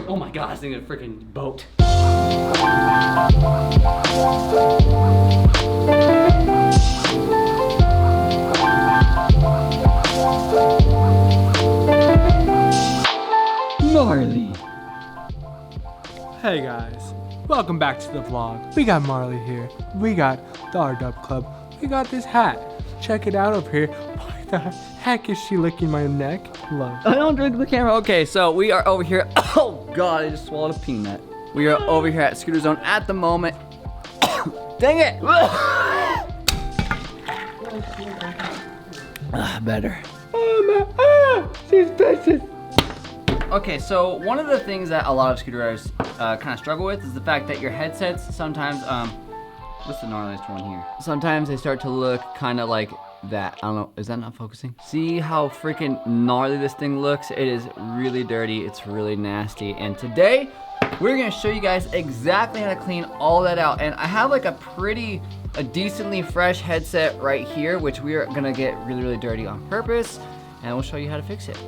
Oh my god, this thing is a freaking boat. Marley. Hey guys, welcome back to the vlog. We got Marley here. We got the R-Dub Club. We got this hat. Check it out up here. Why the heck is she licking my neck? Love. I don't drink the camera. Okay, so we are over here. Oh god, I just swallowed a peanut. We are over here at Scooter Zone at the moment. Dang it! Better. She's vicious. Okay, so one of the things that a lot of scooter riders kind of struggle with is the fact that your headsets sometimes, what's the gnarliest one here? Sometimes they start to look kind of like that. I don't know, is that not focusing? See how freaking gnarly this thing looks? It is really dirty, it's really nasty. And today, we're gonna show you guys exactly how to clean all that out. And I have like a decently fresh headset right here, which we are gonna get really, really dirty on purpose. And we'll show you how to fix it.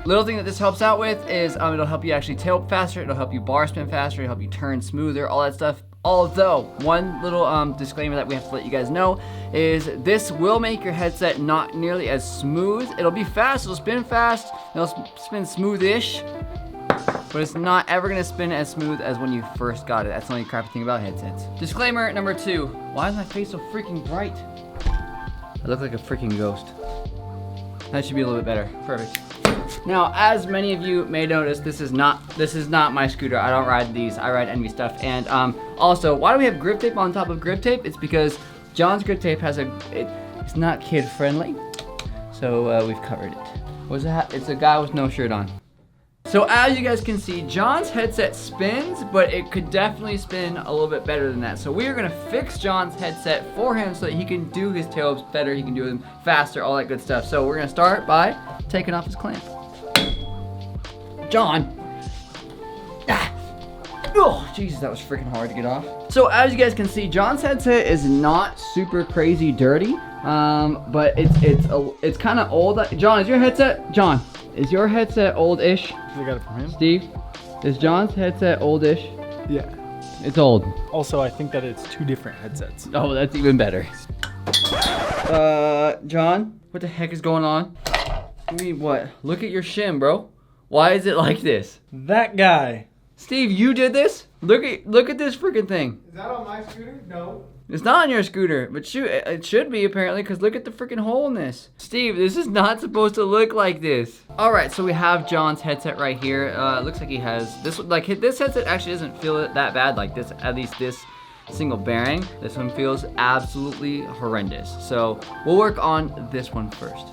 Little thing that this helps out with is it'll help you actually tail faster, it'll help you bar spin faster, it'll help you turn smoother, all that stuff. Although, one little disclaimer that we have to let you guys know is this will make your headset not nearly as smooth. It'll be fast, it'll spin fast, it'll spin smooth-ish, but it's not ever gonna spin as smooth as when you first got it. That's the only crappy thing about headsets. Disclaimer number 2, why is my face so freaking bright? I look like a freaking ghost. That should be a little bit better, perfect. Now, as many of you may notice, this is not my scooter. I don't ride these. I ride Envy stuff. And also, why do we have grip tape on top of grip tape? It's because John's grip tape has it's not kid friendly, so we've covered it. What's that? It's a guy with no shirt on. So as you guys can see, John's headset spins, but it could definitely spin a little bit better than that. So we are gonna fix John's headset for him so that he can do his tailwhips better, he can do them faster, all that good stuff. So we're gonna start by taking off his clamp. John. Oh, Jesus, that was freaking hard to get off. So as you guys can see, John's headset is not super crazy dirty, but it's kind of old. John, is your headset old-ish? I got it from him. Steve, is John's headset oldish? Yeah. It's old. Also, I think that it's 2 different headsets. Oh, that's even better. John, what the heck is going on? I mean, what? Look at your shim, bro. Why is it like this? That guy. Steve, you did this? Look at this freaking thing. Is that on my scooter? No. It's not on your scooter, but shoot, it should be apparently, because look at the freaking hole in this. Steve, this is not supposed to look like this. All right, so we have John's headset right here. Looks like he has this. Like this headset actually doesn't feel that bad. Like this, at least this single bearing. This one feels absolutely horrendous. So we'll work on this one first.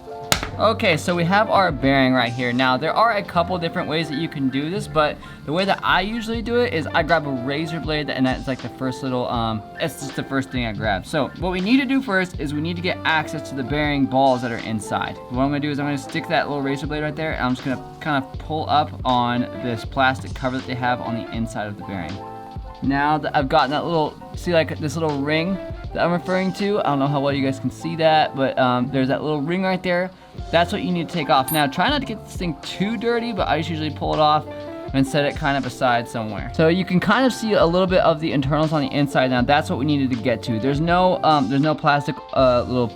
Okay, so we have our bearing right here. Now, there are a couple different ways that you can do this, but the way that I usually do it is I grab a razor blade, and that's like the first little, it's just the first thing I grab. So what we need to do first is we need to get access to the bearing balls that are inside. What I'm gonna do is I'm gonna stick that little razor blade right there, and I'm just gonna kind of pull up on this plastic cover that they have on the inside of the bearing. Now that I've gotten that little, see like this little ring that I'm referring to? I don't know how well you guys can see that, but there's that little ring right there. That's what you need to take off. Now, try not to get this thing too dirty, but I just usually pull it off and set it kind of aside somewhere. So you can kind of see a little bit of the internals on the inside. Now, that's what we needed to get to. There's no plastic little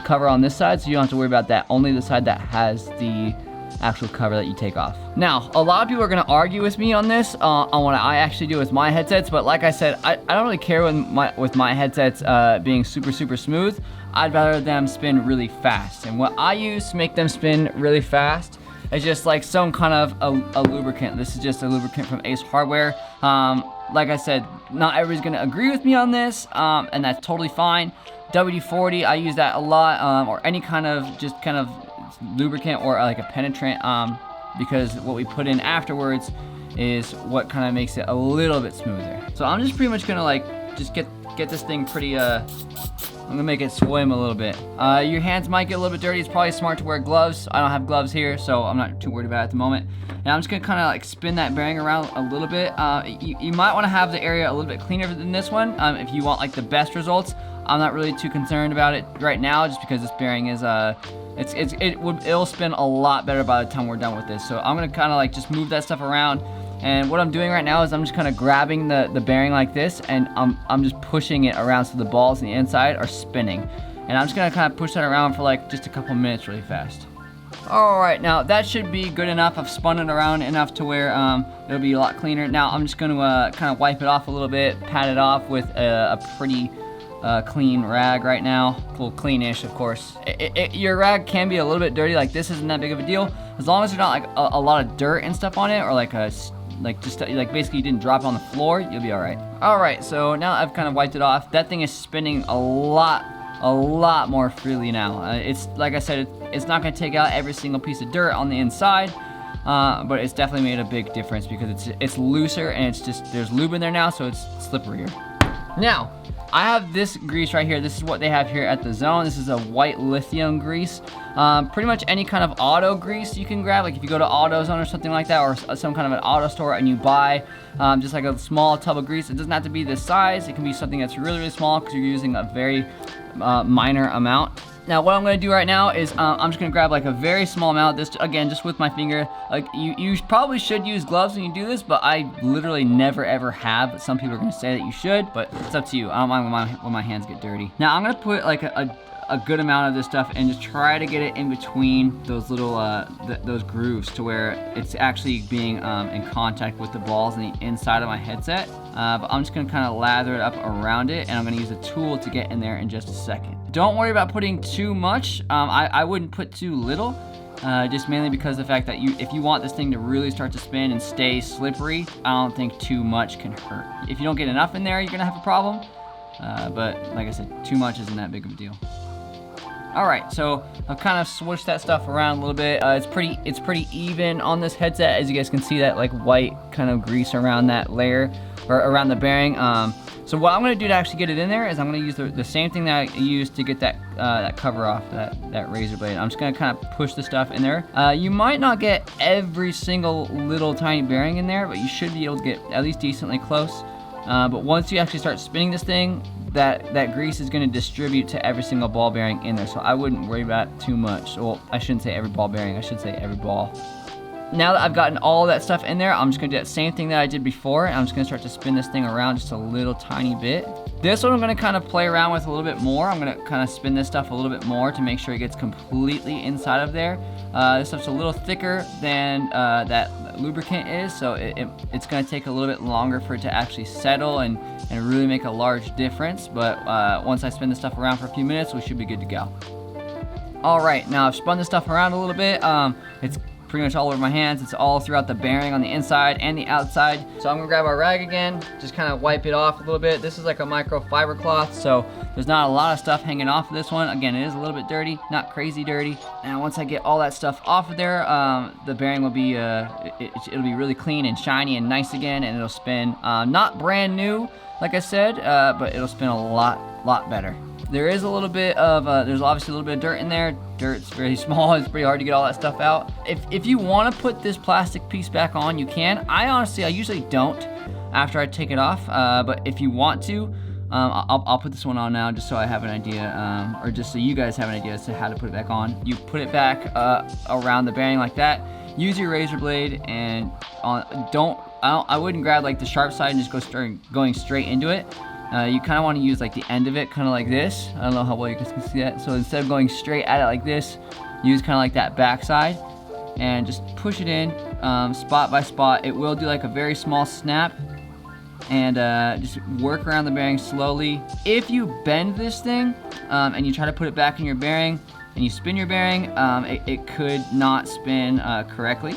cover on this side, so you don't have to worry about that. Only the side that has the actual cover that you take off. Now, a lot of people are gonna argue with me on this, on what I actually do with my headsets, but like I said, I don't really care with my headsets being super, super smooth. I'd rather them spin really fast. And what I use to make them spin really fast is just like some kind of a lubricant. This is just a lubricant from Ace Hardware. Like I said, not everybody's gonna agree with me on this, and that's totally fine. WD-40, I use that a lot, or any kind of lubricant or like a penetrant, because what we put in afterwards is what kind of makes it a little bit smoother. So I'm just pretty much gonna like just get this thing pretty I'm gonna make it swim a little bit. Your hands might get a little bit dirty. It's probably smart to wear gloves. I don't have gloves here, so I'm not too worried about it at the moment. And I'm just gonna kind of like spin that bearing around a little bit. You might want to have the area a little bit cleaner than this one if you want like the best results. I'm not really too concerned about it right now, just because this bearing is It'll spin a lot better by the time we're done with this. So I'm gonna kind of like just move that stuff around. And what I'm doing right now is I'm just kind of grabbing the bearing like this, and I'm just pushing it around so the balls on the inside are spinning. And I'm just gonna kind of push that around for like just a couple minutes really fast. All right, now that should be good enough. I've spun it around enough to where it'll be a lot cleaner. Now I'm just gonna kind of wipe it off a little bit, pat it off with a pretty clean rag right now. Well, cleanish, of course. Your rag can be a little bit dirty. Like this isn't that big of a deal, as long as there's not like a lot of dirt and stuff on it, or like basically you didn't drop it on the floor, you'll be all right. All right, so now I've kind of wiped it off. That thing is spinning a lot more freely now. It's like I said, it's not gonna take out every single piece of dirt on the inside, but it's definitely made a big difference because it's looser and it's just, there's lube in there now, so it's slipperier. Now, I have this grease right here. This is what they have here at the Zone. This is a white lithium grease. Pretty much any kind of auto grease you can grab. Like if you go to AutoZone or something like that, or some kind of an auto store, and you buy just like a small tub of grease. It doesn't have to be this size. It can be something that's really small because you're using a very minor amount. Now what I'm gonna do right now is I'm just gonna grab like a very small amount. This, again, just with my finger. Like you probably should use gloves when you do this, but I literally never ever have. Some people are gonna say that you should, but it's up to you. I don't mind when my hands get dirty. Now I'm gonna put like a good amount of this stuff and just try to get it in between those little those grooves to where it's actually being in contact with the balls on the inside of my headset. But I'm just gonna kind of lather it up around it, and I'm gonna use a tool to get in there in just a second. Don't worry about putting too much. I wouldn't put too little, just mainly because of the fact that if you want this thing to really start to spin and stay slippery, I don't think too much can hurt. If you don't get enough in there, you're gonna have a problem. But like I said, too much isn't that big of a deal. All right, so I've kind of swished that stuff around a little bit. It's pretty even on this headset, as you guys can see that like white kind of grease around that layer, or around the bearing. So what I'm gonna do to actually get it in there is I'm gonna use the same thing that I used to get that cover off, that razor blade. I'm just gonna kind of push the stuff in there. You might not get every single little tiny bearing in there, but you should be able to get at least decently close. But once you actually start spinning this thing, that grease is gonna distribute to every single ball bearing in there, so I wouldn't worry about it too much. Well, I shouldn't say every ball bearing, I should say every ball. Now that I've gotten all that stuff in there, I'm just gonna do that same thing that I did before, and I'm just gonna start to spin this thing around just a little tiny bit. This one I'm gonna kind of play around with a little bit more. I'm gonna kind of spin this stuff a little bit more to make sure it gets completely inside of there. This stuff's a little thicker than that lubricant is, so it's gonna take a little bit longer for it to actually settle and really make a large difference. But once I spin this stuff around for a few minutes, we should be good to go. All right, now I've spun this stuff around a little bit. It's pretty much all over my hands. It's all throughout the bearing on the inside and the outside. So I'm gonna grab our rag again, just kind of wipe it off a little bit. This is like a microfiber cloth, so there's not a lot of stuff hanging off of this one. Again, it is a little bit dirty, not crazy dirty. And once I get all that stuff off of there, the bearing will be, it'll be really clean and shiny and nice again, and it'll spin, not brand new, like I said, but it'll spin a lot better. There is a little bit of, there's obviously a little bit of dirt in there. Dirt's very small, it's pretty hard to get all that stuff out. If you want to put this plastic piece back on, you can. I usually don't after I take it off, but if you want to, I'll put this one on now just so I have an idea, or just so you guys have an idea as to how to put it back on. You put it back around the bearing like that. Use your razor blade, and I wouldn't grab like the sharp side and just going straight into it. You kind of want to use like the end of it, kind of like this. I don't know how well you guys can see that. So instead of going straight at it like this, use kind of like that back side and just push it in spot by spot. It will do like a very small snap, and just work around the bearing slowly. If you bend this thing and you try to put it back in your bearing and you spin your bearing, it could not spin correctly,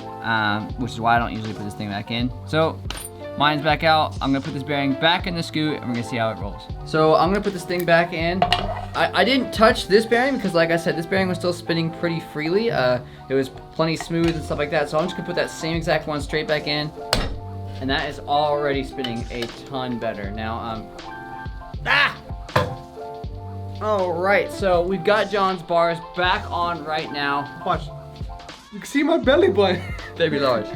which is why I don't usually put this thing back in. So mine's back out. I'm gonna put this bearing back in the scoot, and we're gonna see how it rolls. So I'm gonna put this thing back in. I didn't touch this bearing because, like I said, this bearing was still spinning pretty freely. It was plenty smooth and stuff like that. So I'm just gonna put that same exact one straight back in, and that is already spinning a ton better. Now, all right, so we've got John's bars back on right now. Watch. You can see my belly button. Baby large.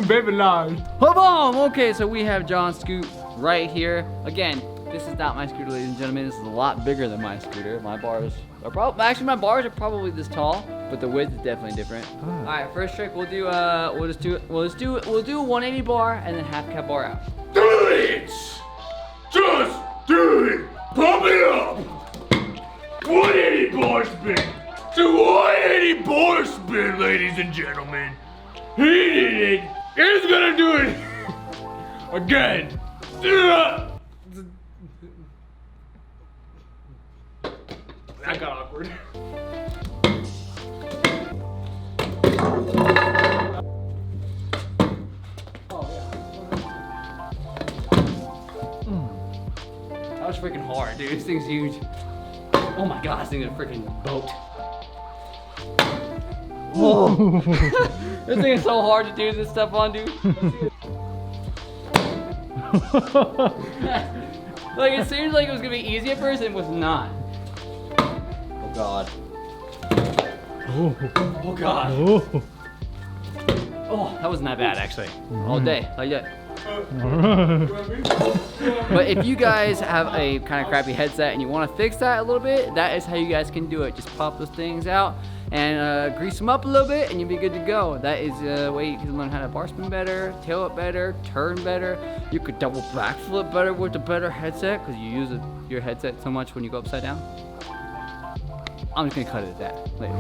Baby large. Boom! Okay, so we have John's scoot right here. Again, this is not my scooter, ladies and gentlemen. This is a lot bigger than my scooter. My bar is Actually, my bars are probably this tall, but the width is definitely different. All right, first trick we'll do. We'll do a 180 bar and then half cab bar out. Do it! Just do it! Pump it up! 180 bar spin! To 180 bar spin, ladies and gentlemen! He did it! He's gonna do it! Again! That got awkward. That was freaking hard, dude. This thing's huge. Oh my god, this thing is a freaking boat. Whoa. This thing is so hard to do this stuff on, dude. Like, it seemed like it was gonna be easy at first, and it was not. Oh god. Oh god. Oh, that wasn't that bad, actually. All day, like that. But if you guys have a kind of crappy headset and you want to fix that a little bit, that is how you guys can do it. Just pop those things out and grease them up a little bit and you'll be good to go. That is a way you can learn how to bar spin better, tail up better, turn better. You could double backflip better with a better headset because you use your headset so much when you go upside down. I'm just gonna cut it at that later.